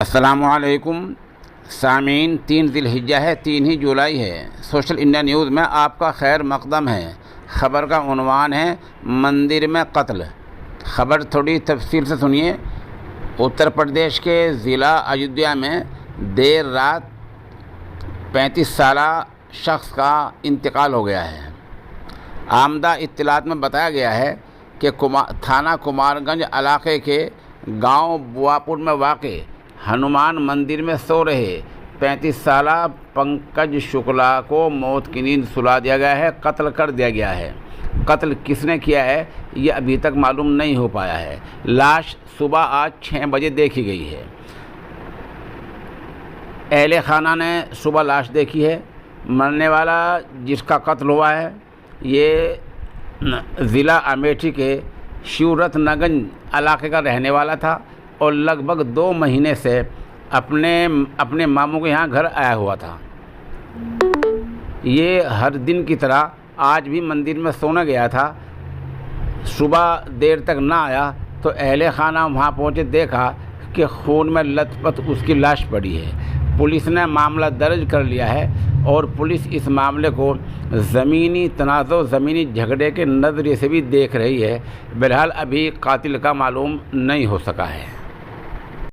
السلام علیکم سامعین، 3 ذی الحجہ ہے، 3 ہی جولائی ہے۔ سوشل انڈیا نیوز میں آپ کا خیر مقدم ہے۔ خبر کا عنوان ہے مندر میں قتل۔ خبر تھوڑی تفصیل سے سنیے۔ اتر پردیش کے ضلع ایودھیا میں دیر رات 35 سالہ شخص کا انتقال ہو گیا ہے۔ آمدہ اطلاعات میں بتایا گیا ہے کہ تھانہ کمار گنج علاقے کے گاؤں بواپور میں واقع ہنومان مندر میں سو رہے 35 سالہ پنکج شکلا کو موت کی نیند سلا دیا گیا ہے، قتل کر دیا گیا ہے۔ قتل کس نے کیا ہے یہ ابھی تک معلوم نہیں ہو پایا ہے۔ لاش صبح آج 6 بجے دیکھی گئی ہے۔ اہل خانہ نے صبح لاش دیکھی ہے۔ مرنے والا جس کا قتل ہوا ہے یہ ضلع امیٹھی کے شیورت نگنج علاقے کا رہنے والا تھا اور لگ بھگ 2 مہینے سے اپنے ماموں کے یہاں گھر آیا ہوا تھا۔ یہ ہر دن کی طرح آج بھی مندر میں سونے گیا تھا۔ صبح دیر تک نہ آیا تو اہل خانہ وہاں پہنچے، دیکھا کہ خون میں لت پت اس کی لاش پڑی ہے۔ پولیس نے معاملہ درج کر لیا ہے اور پولیس اس معاملے کو زمینی تنازع، زمینی جھگڑے کے نظریے سے بھی دیکھ رہی ہے۔ بہرحال ابھی قاتل کا معلوم نہیں ہو سکا ہے۔